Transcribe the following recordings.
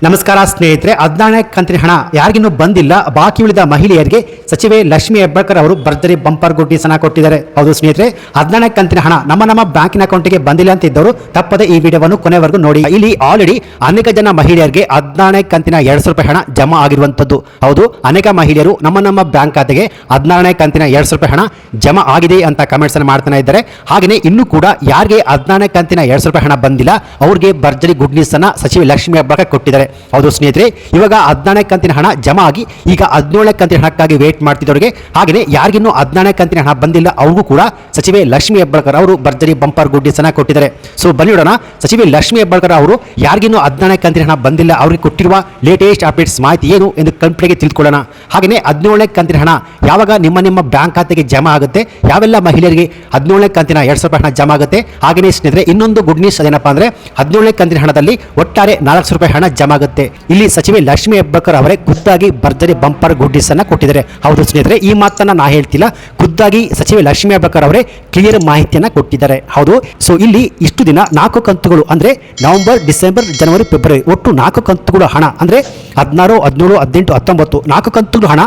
ನಮಸ್ಕಾರ ಸ್ನೇಹಿತರೆ, 14ನೇ ಕಂತಿನ ಹಣ ಯಾರಿಗಿನ್ನೂ ಬಂದಿಲ್ಲ, ಬಾಕಿ ಉಳಿದ ಮಹಿಳೆಯರಿಗೆ ಸಚಿವೆ ಲಕ್ಷ್ಮಿ ಹೆಬ್ಬಾಳ್ಕರ್ ಅವರು ಭರ್ಜರಿ ಬಂಪರ್ ಗುಡ್ ನ್ಯೂಸ್ ಅನ್ನು ಕೊಟ್ಟಿದ್ದಾರೆ. ಹೌದು ಸ್ನೇಹಿತರೆ, 14ನೇ ಕಂತಿನ ಹಣ ನಮ್ಮ ಬ್ಯಾಂಕಿನ ಅಕೌಂಟ್ಗೆ ಬಂದಿಲ್ಲ ಅಂತ ಇದ್ದವರು ತಪ್ಪದೆ ಈ ವಿಡಿಯೋವನ್ನು ಕೊನೆವರೆಗೂ ನೋಡಿ. ಇಲ್ಲಿ ಆಲ್ರೆಡಿ ಅನೇಕ ಜನ ಮಹಿಳೆಯರಿಗೆ 14ನೇ ಕಂತಿನ 200 ರೂಪಾಯಿ ಹಣ ಜಮಾ ಆಗಿರುವಂತದ್ದು. ಹೌದು, ಅನೇಕ ಮಹಿಳೆಯರು ನಮ್ಮ ಬ್ಯಾಂಕ್ ಖಾತೆಗೆ 14ನೇ ಕಂತಿನ 200 ರೂಪಾಯಿ ಹಣ ಜಮಾ ಆಗಿದೆ ಅಂತ ಕಮೆಂಟ್ಸ್ ಅನ್ನು ಮಾಡ್ತಾನೆ ಇದ್ದಾರೆ. ಹಾಗೆಯೇ ಇನ್ನೂ ಕೂಡ ಯಾರಿಗೆ 14ನೇ ಕಂತಿನ 200 ರೂಪಾಯಿ ಹಣ ಬಂದಿಲ್ಲ ಅವ್ರಿಗೆ ಭರ್ಜರಿ ಗುಡ್ ನ್ಯೂಸ್ ಅನ್ನ ಸಚಿವೆ ಲಕ್ಷ್ಮಿ ಹೆಬ್ಬಾಳ್ಕರ್ ಕೊಟ್ಟಿದ್ದಾರೆ. ಹೌದು ಸ್ನೇಹಿತರೆ, ಇವಾಗ 14ನೇ ಕಂತಿನ ಹಣ ಜಮಾ ಆಗಿ ಈಗ 17ನೇ ಕಂತಿನ ಹಣಕ್ಕಾಗಿ ವೇಟ್ ಮಾಡ್ತಿದ್ದವರಿಗೆ, ಹಾಗೆಯೇ ಯಾರಿಗಿನ್ನೂ 14ನೇ ಕಂತಿನ ಹಣ ಬಂದಿಲ್ಲ ಅವ್ರಿಗೂ ಕೂಡ ಸಚಿವೆ ಲಕ್ಷ್ಮಿ ಹೆಬ್ಬಾಳ್ಕರ್ ಅವರು ಭರ್ಜರಿ ಬಂಪರ್ ಗುಡ್ ನ್ಯೂಸ್ ಅನ್ನ ಕೊಟ್ಟಿದ್ದಾರೆ. ಸೊ ಬನ್ನಿ ನೋಡೋಣ, ಸಚಿವೆ ಲಕ್ಷ್ಮಿ ಹೆಬ್ಬಾಳ್ಕರ್ ಅವರು ಯಾರಿಗಿನ್ನೂ 14ನೇ ಕಂತಿನ ಹಣ ಬಂದಿಲ್ಲ ಅವರಿಗೆ ಕೊಟ್ಟಿರುವ ಲೇಟೆಸ್ಟ್ ಅಪ್ಡೇಟ್ಸ್ ಮಾಹಿತಿ ಏನು ಎಂದು ಕಂಪ್ಲೀಟಾಗಿ ತಿಳ್ಕೊಳ್ಳೋಣ. ಹಾಗೆಯೇ 17ನೇ ಕಂತಿನ ಹಣ ಯಾವಾಗ ನಿಮ್ಮ ಬ್ಯಾಂಕ್ ಖಾತೆಗೆ ಜಮಾ ಆಗುತ್ತೆ, ಯಾವೆಲ್ಲ ಮಹಿಳೆಯರಿಗೆ 17ನೇ ಕಂತಿನ 200 ರೂಪಾಯಿ ಹಣ ಜಮಾ ಆಗುತ್ತೆ. ಹಾಗೆಯೇ ಸ್ನೇಹಿತರೆ, ಇನ್ನೊಂದು ಗುಡ್ ನ್ಯೂಸ್ ಅದೇನಪ್ಪ ಅಂದ್ರೆ 17ನೇ ಕಂತಿನ ಹಣದಲ್ಲಿ ಒಟ್ಟಾರೆ 400 ರೂಪಾಯಿ ಹಣ ಜಮಾ ಆಗುತ್ತೆ. ಇಲ್ಲಿ ಸಚಿವೆ ಲಕ್ಷ್ಮಿ ಹೆಬ್ಬಾಳ್ಕರ್ ಅವರೇ ಖುದ್ದಾಗಿ ಭರ್ಜರಿ ಬಂಪರ್ ಗುಡ್ ನ್ಯೂಸ್ ಅನ್ನ ಕೊಟ್ಟಿದ್ದಾರೆ. ಹೌದು ಸ್ನೇಹಿತರೆ, ಈ ಮಾತನ್ನ ನಾ ಹೇಳ್ತಿಲ್ಲ, ಖುದ್ದಾಗಿ ಸಚಿವೆ ಲಕ್ಷ್ಮಿ ಹೆಬ್ಬಾಳ್ಕರ್ ಅವರೇ ಕ್ಲಿಯರ್ ಮಾಹಿತಿಯನ್ನ ಕೊಟ್ಟಿದ್ದಾರೆ. ಹೌದು, ಸೊ ಇಲ್ಲಿ ಇಷ್ಟು ದಿನ 4 ಕಂತುಗಳು ಅಂದ್ರೆ ನವೆಂಬರ್, ಡಿಸೆಂಬರ್, ಜನವರಿ, ಫೆಬ್ರವರಿ ಒಟ್ಟು 4 ಕಂತುಗಳು ಹಣ ಅಂದ್ರೆ 16, 17, 18, 19 4 ಕಂತುಗಳು ಹಣ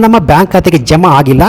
ನಮ್ಮ ಬ್ಯಾಂಕ್ ಖಾತೆಗೆ ಜಮಾ ಆಗಿಲ್ಲ.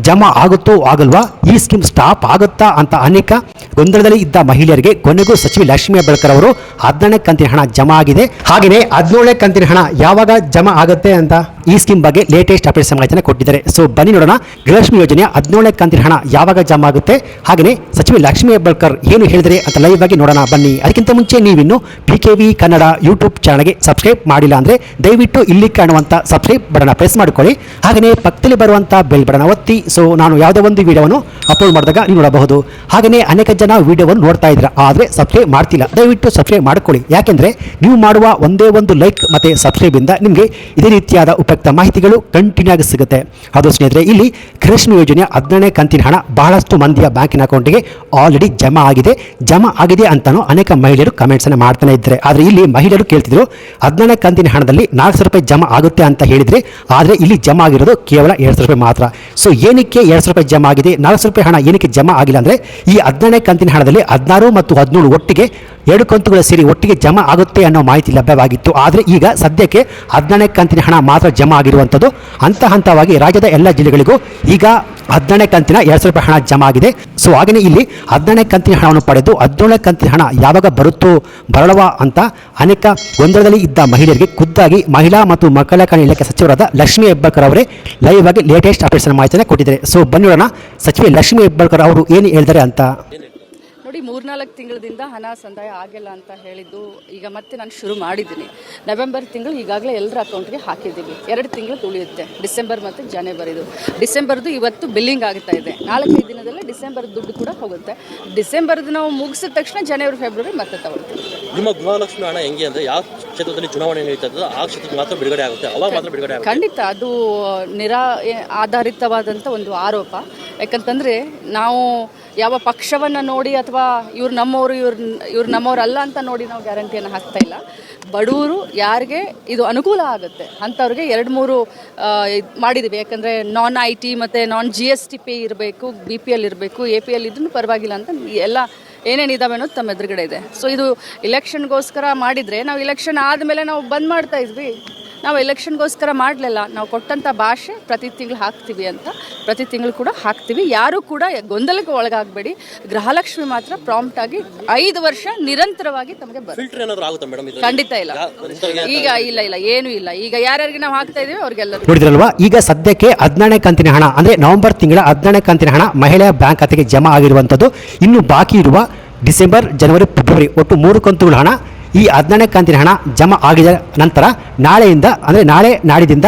ಜಮಾ ಆಗುತ್ತೋ ಆಗಲ್ವಾ, ಈ ಸ್ಕೀಮ್ ಸ್ಟಾಪ್ ಆಗುತ್ತಾ ಅಂತ ಅನೇಕ ಗೊಂದಲದಲ್ಲಿ ಇದ್ದ ಮಹಿಳೆಯರಿಗೆ ಕೊನೆಗೂ ಸಚಿವೆ ಲಕ್ಷ್ಮಿ ಹೆಬ್ಬಾಳ್ಕರ್ ಅವರು 14ನೇ ಕಂತಿನ ಹಣ ಜಮಾ ಆಗಿದೆ. ಹಾಗೆಯೇ 17ನೇ ಕಂತಿನ ಹಣ ಯಾವಾಗ ಜಮಾ ಆಗುತ್ತೆ ಅಂತ ಈ ಸ್ಕೀಮ್ ಬಗ್ಗೆ ಲೇಟೆಸ್ಟ್ ಅಪ್ಡೇಟ್ಸ್ ಮಾಹಿತಿಯನ್ನು ಕೊಟ್ಟಿದ್ದಾರೆ. ಸೊ ಬನ್ನಿ ನೋಡೋಣ, ಗೃಹಲಕ್ಷ್ಮಿ ಯೋಜನೆಯ 17ನೇ ಕಂತಿನ ಹಣ ಯಾವಾಗ ಜಮಾ ಆಗುತ್ತೆ, ಹಾಗೆಯೇ ಸಚಿವೆ ಲಕ್ಷ್ಮಿ ಹೆಬ್ಬಾಳ್ಕರ್ ಏನು ಹೇಳಿದರೆ ಅಂತ ಲೈವ್ ಆಗಿ ನೋಡೋಣ ಬನ್ನಿ. ಅದಕ್ಕಿಂತ ಮುಂಚೆ ನೀವಿನ್ನು PKV ಕನ್ನಡ ಯೂಟ್ಯೂಬ್ ಚಾನಲ್ಗೆ ಸಬ್ಸ್ಕ್ರೈಬ್ ಮಾಡಿಲ್ಲ ಅಂದ್ರೆ ದಯವಿಟ್ಟು ಇಲ್ಲಿ ಕಾಣುವಂತ ಸಬ್ಸ್ಕ್ರೈಬ್ ಬಟನ್ ಪ್ರೆಸ್ ಮಾಡಿಕೊಳ್ಳಿ. ಹಾಗೆಯೇ ಪಕ್ಕದಲ್ಲಿ ಬರುವಂತ ಬೆಲ್ ಬಟನ್ ಒತ್ತಿ. ಸೊ ನಾನು ಯಾವುದೇ ಒಂದು ವಿಡಿಯೋವನ್ನು ಅಪ್ಲೋಡ್ ಮಾಡಿದಾಗ ನೀವು ನೋಡಬಹುದು. ಹಾಗೆಯೇ ಅನೇಕ ಜನ ವಿಡಿಯೋವನ್ನು ನೋಡ್ತಾ ಇದ್ದೀರಾ, ಆದರೆ ಸಬ್ಸ್ಕ್ರೈಬ್ ಮಾಡ್ತಿಲ್ಲ. ದಯವಿಟ್ಟು ಸಬ್ಸ್ಕ್ರೈಬ್ ಮಾಡಿಕೊಳ್ಳಿ, ಯಾಕೆಂದ್ರೆ ನೀವು ಮಾಡುವ ಒಂದೇ ಒಂದು ಲೈಕ್ ಮತ್ತೆ ಸಬ್ಸ್ಕ್ರೈಬ್ ಇಂದ ನಿಮಗೆ ಇದೇ ರೀತಿಯಾದ ಉಪಯುಕ್ತ ಮಾಹಿತಿಗಳು ಕಂಟಿನ್ಯೂ ಆಗಿ ಸಿಗುತ್ತೆ. ಅದು ಸ್ನೇಹಿತರೆ, ಇಲ್ಲಿ ಗೃಹಲಕ್ಷ್ಮಿ ಯೋಜನೆಯ 17ನೇ ಕಂತಿನ ಹಣ ಬಹಳಷ್ಟು ಮಂದಿಯ ಬ್ಯಾಂಕಿನ ಅಕೌಂಟ್ಗೆ ಆಲ್ರೆಡಿ ಜಮಾ ಆಗಿದೆ ಅಂತಾನು ಅನೇಕ ಮಹಿಳೆಯರು ಕಮೆಂಟ್ಸ್ ಅನ್ನು ಮಾಡ್ತಾನೆ ಇದ್ದಾರೆ. ಆದರೆ ಇಲ್ಲಿ ಮಹಿಳೆಯರು ಕೇಳ್ತಿದ್ರು 17ನೇ ಕಂತಿನ ಹಣದಲ್ಲಿ 400 ರೂಪಾಯಿ ಜಮಾ ಆಗುತ್ತೆ ಅಂತ ಹೇಳಿದ್ರೆ, ಆದರೆ ಇಲ್ಲಿ ಜಮಾ ಆಗಿರೋದು ಕೇವಲ 200 ರೂಪಾಯಿ ಮಾತ್ರ. ಸೊ ಏನಕ್ಕೆ 200 ರೂಪಾಯಿ ಜಮಾ ಆಗಿದೆ, 400 ರೂಪಾಯಿ ಹಣ ಏನಕ್ಕೆ ಜಮಾ ಆಗಿಲ್ಲ ಅಂದ್ರೆ, ಈ 17ನೇ ಕಂತಿನ ಹಣದಲ್ಲಿ 16 ಮತ್ತು 17 ಒಟ್ಟಿಗೆ 2 ಕಂತುಗಳು ಸೇರಿ ಒಟ್ಟಿಗೆ ಜಮಾ ಆಗುತ್ತೆ ಅನ್ನೋ ಮಾಹಿತಿ ಲಭ್ಯವಾಗಿತ್ತು. ಆದರೆ ಈಗ ಸದ್ಯಕ್ಕೆ 17ನೇ ಕಂತಿನ ಹಣ ಮಾತ್ರ ಜಮಾ ಆಗಿರುವಂಥದ್ದು. ಹಂತವಾಗಿ ರಾಜ್ಯದ ಎಲ್ಲ ಜಿಲ್ಲೆಗಳಿಗೂ ಈಗ 17ನೇ ಕಂತಿನ 200 ರೂಪಾಯಿ ಹಣ ಜಮಾ ಆಗಿದೆ. ಸೊ ಹಾಗೆಯೇ ಇಲ್ಲಿ 17ನೇ ಕಂತಿನ ಹಣವನ್ನು ಪಡೆದು 17ನೇ ಕಂತಿನ ಹಣ ಯಾವಾಗ ಬರುತ್ತೋ ಬರಳವಾ ಅಂತ ಅನೇಕ ಗೊಂದಲದಲ್ಲಿ ಇದ್ದ ಮಹಿಳೆಯರಿಗೆ ಖುದ್ದಾಗಿ ಮಹಿಳಾ ಮತ್ತು ಮಕ್ಕಳ ಕಲ್ಯಾಣ ಇಲಾಖೆ ಸಚಿವರಾದ ಲಕ್ಷ್ಮಿ ಹೆಬ್ಬಾಳ್ಕರ್ ಅವರೇ ಲೈವ್ ಆಗಿ ಲೇಟೆಸ್ಟ್ ಅಪ್ಡೇಟ್ಸ್ ಮಾಹಿತಿಯನ್ನು ಕೊಟ್ಟಿದ್ದಾರೆ. ಸೊ ಬನ್ನಿ ನೋಡೋಣ, ಸಚಿವೆ ಲಕ್ಷ್ಮಿ ಹೆಬ್ಬಾಳ್ಕರ್ ಅವರು ಏನು ಹೇಳಿದ್ದಾರೆ ಅಂತ. ನೋಡಿ, 3-4 ತಿಂಗಳಿಂದ ಹಣ ಸಂದಾಯ ಆಗಿಲ್ಲ ಅಂತ ಹೇಳಿದ್ದು ಈಗ ಮತ್ತೆ ನಾನು ಶುರು ಮಾಡಿದ್ದೀನಿ. ನವೆಂಬರ್ ತಿಂಗಳು ಈಗಾಗಲೇ ಎಲ್ಲರ ಅಕೌಂಟ್ಗೆ ಹಾಕಿದ್ದೀವಿ. 2 ತಿಂಗಳು ಉಳಿಯುತ್ತೆ, ಡಿಸೆಂಬರ್ ಮತ್ತು ಜನವರಿದು. ಡಿಸೆಂಬರ್ದು ಇವತ್ತು ಬಿಲ್ಲಿಂಗ್ ಆಗ್ತಾ ಇದೆ. 4-5 ದಿನದಲ್ಲೇ ಡಿಸೆಂಬರ್ ದುಡ್ಡು ಕೂಡ ಹೋಗುತ್ತೆ. ಡಿಸೆಂಬರ್ದು ನಾವು ಮುಗಿಸಿದ ತಕ್ಷಣ ಜನವರಿ, ಫೆಬ್ರವರಿ ಮತ್ತೆ ತಗೊಳ್ತೀವಿ. ನಿಮ್ಮ ಗೃಹಲಕ್ಷ್ಮಿ ಹಣ ಹೆಂಗೆ ಅಂದರೆ ಯಾವ ಕ್ಷೇತ್ರದಲ್ಲಿ ಚುನಾವಣೆ ನಡೀತಾ ಇರ್ತದೆ ಆ ಕ್ಷೇತ್ರಕ್ಕೆ ಮಾತ್ರ ಬಿಡುಗಡೆ ಆಗುತ್ತೆ, ಅವಾಗ ಮಾತ್ರ ಬಿಡುಗಡೆ ಆಗುತ್ತೆ. ಖಂಡಿತ ಅದು ಆಧಾರಿತವಾದಂಥ ಒಂದು ಆರೋಪ. ಯಾಕಂತಂದರೆ ನಾವು ಯಾವ ಪಕ್ಷವನ್ನು ನೋಡಿ ಅಥವಾ ಇವ್ರು ನಮ್ಮವರು ಇವ್ರು ನಮ್ಮವ್ರಲ್ಲ ಅಂತ ನೋಡಿ ನಾವು ಗ್ಯಾರಂಟಿಯನ್ನು ಹಾಕ್ತಾ ಇಲ್ಲ. ಬಡವರು ಯಾರಿಗೆ ಇದು ಅನುಕೂಲ ಆಗುತ್ತೆ ಅಂಥವ್ರಿಗೆ 2-3 ಮಾಡಿದ್ದೀವಿ. ಯಾಕಂದರೆ ನಾನ್ IT ಮತ್ತು ನಾನ್ GST ಪೇ ಇರಬೇಕು, BPL ಇರಬೇಕು, APL ಇದನ್ನು ಪರವಾಗಿಲ್ಲ ಅಂತ ಎಲ್ಲ ಏನೇನಿದ್ದಾವೆ ಅನ್ನೋದು ತಮ್ಮ ಎದುರುಗಡೆ ಇದೆ. ಸೊ ಇದು ಇಲೆಕ್ಷನ್ಗೋಸ್ಕರ ಮಾಡಿದರೆ, ನಾವು ಇಲೆಕ್ಷನ್ ಆದಮೇಲೆ ನಾವು ಬಂದ್ ಮಾಡ್ತಾ ಇದ್ವಿ. ನಾವು ಎಲೆಕ್ಷನ್ಗೋಸ್ಕರ ಮಾಡಲಿಲ್ಲ, ನಾವು ಕೊಟ್ಟಂಥ ಭಾಷೆ ಪ್ರತಿ ತಿಂಗಳು ಹಾಕ್ತೀವಿ ಅಂತ ಪ್ರತಿ ತಿಂಗಳು ಕೂಡ ಹಾಕ್ತೀವಿ. ಯಾರೂ ಕೂಡ ಗೊಂದಲಕ್ಕೆ ಒಳಗಾಗಬೇಡಿ. ಗೃಹಲಕ್ಷ್ಮಿ ಮಾತ್ರ ಪ್ರಾಂಪ್ಟ್ ಆಗಿ 5 ವರ್ಷ ನಿರಂತರವಾಗಿ ತಮಗೆ ಬರುತ್ತೆ. ಖಂಡಿತ ಇಲ್ಲ, ಈಗ ಇಲ್ಲ ಏನೂ ಇಲ್ಲ. ಈಗ ಯಾರ್ಯಾರಿಗೆ ನಾವು ಹಾಕ್ತಾ ಇದೀವಿ ಅವ್ರಿಗೆಲ್ಲರೂ ನೋಡಿದ್ರಲ್ವಾ. ಈಗ ಸದ್ಯಕ್ಕೆ 17ನೇ ಕಂತಿನ ಹಣ ಅಂದ್ರೆ ನವೆಂಬರ್ ತಿಂಗಳ 17ನೇ ಕಂತಿನ ಹಣ ಮಹಿಳೆಯ ಬ್ಯಾಂಕ್ ಖಾತೆಗೆ ಜಮಾ ಆಗಿರುವಂಥದ್ದು. ಇನ್ನು ಬಾಕಿ ಇರುವ ಡಿಸೆಂಬರ್, ಜನವರಿ, ಫೆಬ್ರವರಿ ಒಟ್ಟು 3 ಕಂತುಗಳ ಹಣ ಈ 17ನೇ ಕಂತಿನ ಹಣ ಜಮಾ ಆಗಿದ ನಂತರ ನಾಳೆಯಿಂದ ಅಂದರೆ ನಾಳೆ ನಾಡಿದಿಂದ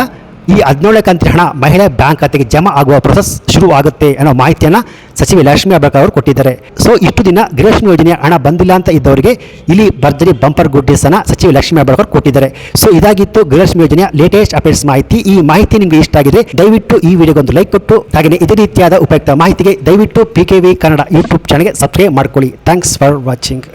ಈ 17ನೇ ಕಂತಿನ ಹಣ ಮಹಿಳೆ ಬ್ಯಾಂಕ್ ಖಾತೆಗೆ ಜಮಾ ಆಗುವ ಪ್ರೊಸೆಸ್ ಶುರು ಆಗುತ್ತೆ ಅನ್ನೋ ಮಾಹಿತಿಯನ್ನು ಸಚಿವೆ ಲಕ್ಷ್ಮಿ ಹೆಬ್ಬಾಳ್ಕರ್ ಅವರು ಕೊಟ್ಟಿದ್ದಾರೆ. ಸೊ ಇಷ್ಟು ದಿನ ಗೃಹಲಕ್ಷ್ಮಿ ಯೋಜನೆಯ ಹಣ ಬಂದಿಲ್ಲ ಅಂತ ಇದ್ದವರಿಗೆ ಇಲ್ಲಿ ಭರ್ಜರಿ ಬಂಪರ್ ಗುಡ್ ನ್ಯೂಸ್ ಅನ್ನು ಸಚಿವೆ ಲಕ್ಷ್ಮಿ ಹೆಬ್ಬಾಳ್ಕರ್ ಕೊಟ್ಟಿದ್ದಾರೆ. ಸೊ ಇದಾಗಿತ್ತು ಗೃಹಲಕ್ಷ್ಮಿ ಯೋಜನೆಯ ಲೇಟೆಸ್ಟ್ ಅಪ್ಡೇಟ್ಸ್ ಮಾಹಿತಿ. ಈ ಮಾಹಿತಿ ನಿಮಗೆ ಇಷ್ಟ ಆಗಿದೆ ದಯವಿಟ್ಟು ಈ ವಿಡಿಯೋಗೊಂದು ಲೈಕ್ ಕೊಟ್ಟು, ಹಾಗೆಯೇ ಇದೇ ರೀತಿಯಾದ ಉಪಯುಕ್ತ ಮಾಹಿತಿಗೆ ದಯವಿಟ್ಟು PKV ಕನ್ನಡ ಯೂಟ್ಯೂಬ್ ಚಾನಲ್ಗೆ ಸಬ್ಸ್ಕ್ರೈಬ್ ಮಾಡ್ಕೊಳ್ಳಿ. Thanks for watching.